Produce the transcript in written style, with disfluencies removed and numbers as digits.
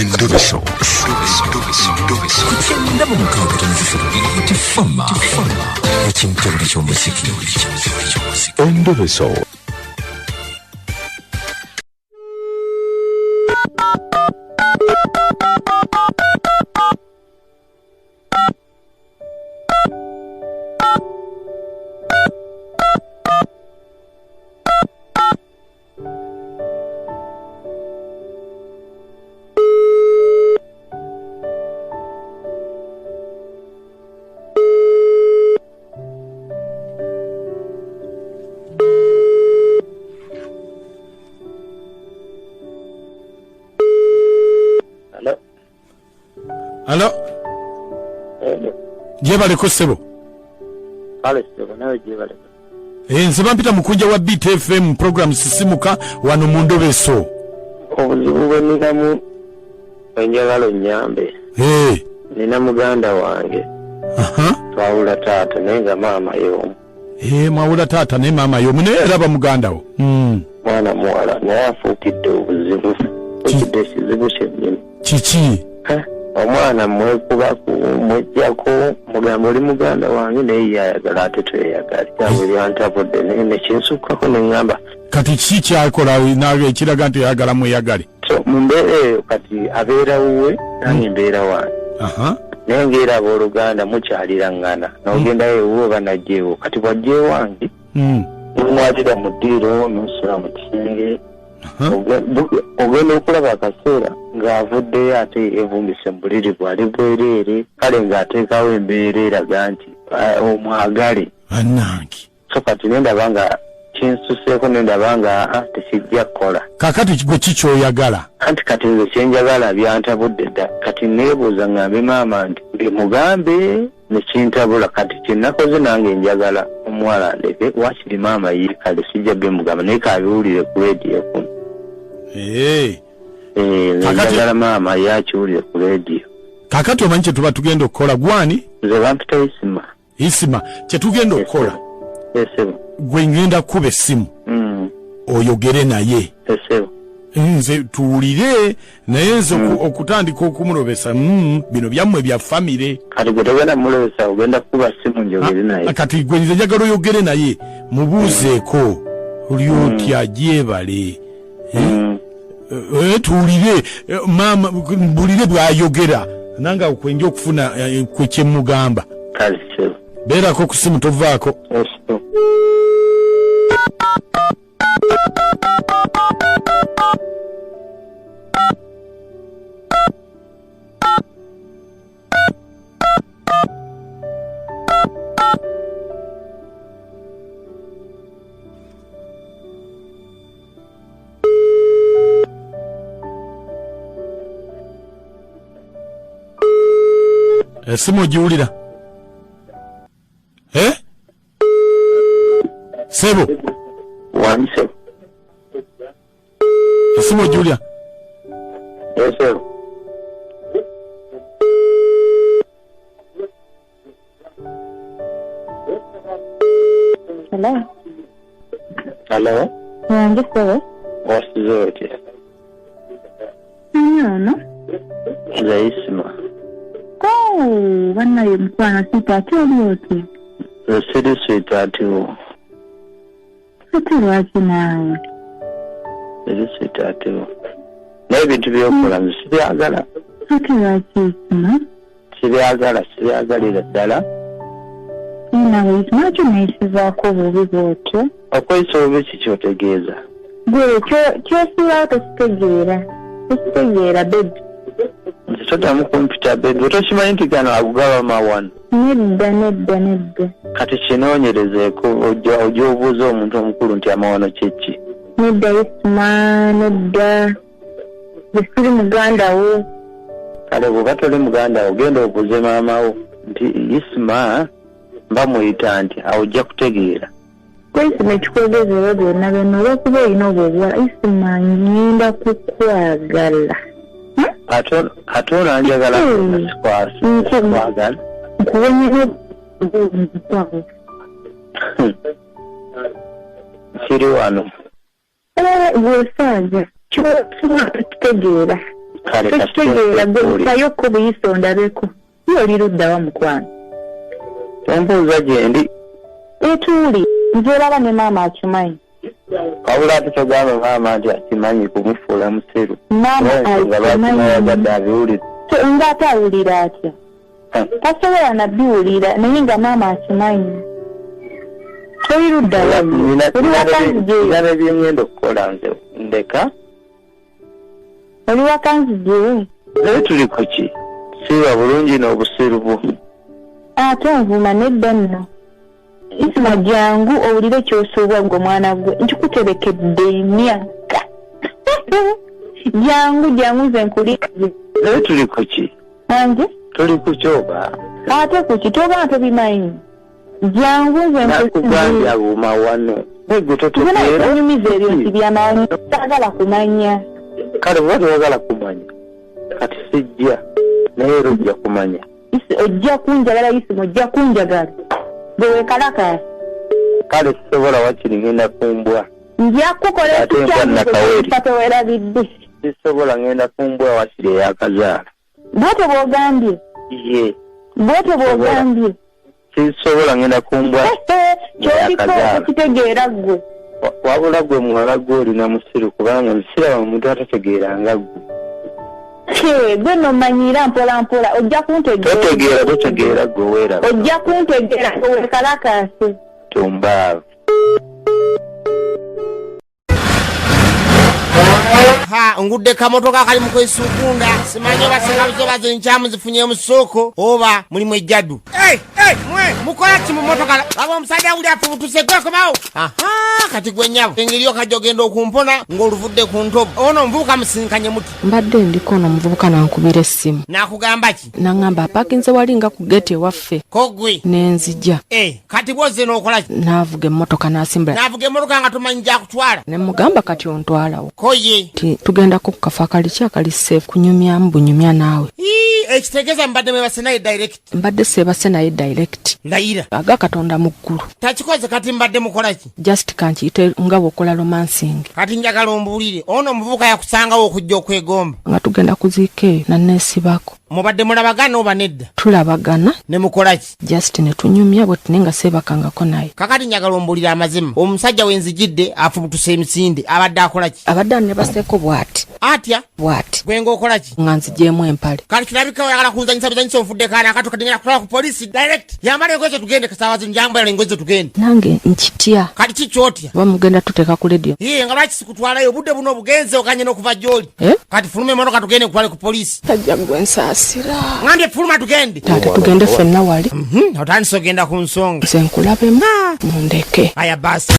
Endobeso. Kugenda mu mukaaga tanzifuna tifama. Ekintu ky'omuziki. Endobeso. Hello? Jebaleko sebo. Kale sebo nawe jebaleko. Nzeba mpita Mukunja wa BTFM program sisimuka wano mu Endobeso. Obuzibu bwe ninamu enjagalo nyambe. Nina muganda wange. Twawula taata naye nga maama y'omu. Mwawula taata naye maama y'omu naye eraba muganda wo. Mwana muwala naye afuukidde obuzibu. Ekidde ekizibu kyennyini. Kiki? Omwana mwekubaku mwejjako mugamba oli muganda wange naye yayagala ate tweyagala kyabwe lyantabudde nekinsukkako neŋŋamba kati ki kyakola nawe ekiraga nti oyagala mweyagale so mu mbeera eyo kati abeera wuwe nange mbeera wange naye ngaera abooluganda mukyaliraŋŋana n'ogendayo ewuwe banajjeewo kati bwajja ewange nomwalira mu ddiiro nosula mu kisenge ogenda okulaba akaseera ng'avuddeyo ate evumbise mu buliri bwali bwereere kale ng'ateekawo embeera eraga nti omwagale annange so kati nendaba nga kinsuseeko nendaba nga tekijja kukola kakati gwe kikyoyagala anti kati nze kyenjagala byantabudde dda kati neebuuza ŋŋambe maama nti mbimugambe nekintabula kati kyenakoze nange njagala omuwala ndeke wakiri maama yekale sijja bimugamba naye kabiwulire ku rediyo kuno njagala maama yakiwulire ku rediyo kakati omanyi kyetuba tugenda okukola gwani nze bampita isima kyetugenda okukola gwe ngenda kuba essimu oyogere naye nze tuwulire naye nze okutandika okumulobesa bino byammwe bya famire kati gwe togenda mulobesa ogenda kuba ssimu njogere naye kati gwe nze njagala oyogere naye mubuuzeeko oli otya gyebale tuwulire maama mbulire bw'ayogera nange kwenja okufuna kwe kyemugamba kale beerako ku ssimu tovaako Esimu ogiwulira? Sebo? Wani sebo. Esimu ogiwulira? Sebo. Hello? Hello? Wange sebo? Wasize otya? No. Nze Isima. Banaye mukwana sitaati oli oti? Siri sitaati wo. Ate lwaki naawe? Siri sitaati wo. Naye ebintu byokola nze sibyagala. Ate lwaki Isima? Sibyagalira ddala. Nawe Isima lwaki neesizaako obubi bwotyo? Okweyisa obubi kikyotegeeza. Gwe kyosibawo tositegeera bebi. Todamu kumpita bebi otokimanyi nti gano agugaba mawano. Nedda. Kati kinoonyerezeeko ojja obuuza omuntu omukulu nti amawano kyeki. Nedda Isima, nedda. Bwe siri muganda wo. Kale bw'oba toli muganda wo genda obuuze maama wo nti Isima mba muyita nti awo ojja kutegeera. Isima ekikwegezeewo byonna byonna olw'okuba olina obwo obuwala Isima ngenda kukwagala. Ate olanjagala sikwagala. Nkubonya kiri wano. Bw'osaaja kitegeera. kale kitegeera gweyitayokko buyisa ondabeko yoli ludda wa mukwano ombuuza gyendi etuuli nze olaba ne maama akimanyi wabula ate togamba maama nti akimanyi kumufuula museru maama akimanyi abiwulire ng'ate awulira atya tasobola nabiwulira naye nga maama akimanyi toli ludda nina nebyengenda okukola nze ndeka oli wakanzijewe naye tuli ku ki siiba bulungi n'obusiru bwo ate onvuma nedda nno isima jangu owulire ky'osuubwa gwe mwana gwe nkikuterekedde emyaka jangu nze nkulize naye tuli ku ki anje tuli ku kyoba ate ku ki toba tobimanyi jangu nze nakugambye abuuma wano negwe totegeera onyumiza ebyo nti byamaanyi saagala kumanya kale oba tewagala kumanya kati sijja naye era ojja kumanya ojja kunjagala isimu ojja kunjagala gwe weekalakaasi kale sisobola wakiri ngenda kumbwa nja kukola ekikyamuwerabidde sisobola ngenda kumbwa wakiri eyakazaala bwotyo bw'ogambye ye bwotyo bw'ogambye sisobola ngenda kumbwa kyokiko okitegeera ggwe wabula gwe muwala gwe olina musiru kubanga nsiraba omuntu atategeeranga ggwe gwe nomanyira mpolampola ojja kuntegeera totegeera gwe weeraba ojja kuntegeera weekalakaase tumbaavu ngudde kamotoka kali mukwesukunda simanyi basengabuzo bazo nkyamu zifunye mu ssoko oba mulimu ejjaddu mukola ki mu motoka laba omusajja uli afubutuse gwekomawo kati gwe nnyabo engeri okajja ogenda okumpona ng'oluvudde ku ntobo ono omuvubuka musinkanye muti mbadde ndiko ono omuvubuka nankubira essimu nakugamba ki naŋŋamba apakinze wali nga ku geeti ewaffe kogwe nenzija kati bwozze n'okola ki naavuga emmotoka n'asimbula naavuga emmotoka nga tomanyi gyakutwala ne mugamba kati ontwalawo koye tugendako ku kafo akali ki akali safe kunyumyamu bunyumya naawe ekitegeeza mbadde mwebase naye direct mbadde seebase naye direct ndayira aga katonda mu ggulu takikoze kati mbadde mukola ki just kankiyite nga bw'okola romancing kati njagala ombuulire ono omuvubuka yakusangawo okujja okwegomba nga tugenda kuziika eyo nanneesibako mubadde mulabagana oba nedda tulabagana ne mukola ki just ne tunyumya bwe tune nga seebakangako naye kakati njagala ombuulire amazima omusajja wenzijidde afubutuse emisinde abadde akola ki abadde anebaseeko bw'ati atya bw'ati gwe ng'okola ki nga nzigyemu empale kati kirabika oyagala kunzanyisa bizanyisa onfudde kaana akato kadingera kutwala ku polisi direct yambala engoye tugende kasaawa zino njambala engoye tugende nange nkitya kati kikyotya oba mugenda tuteeka ku ledio nga lwaki sikutwalayo obudde buno obugenze okanye n'okuva gy'oli kati fuluma emotoka tugende kutwale ku polisi tajja gwe nsaasira ngambye fuluma tugende taate tugende ffenna wali otandise ogenda ku nsonga nze nkulabemu mundeke aya basi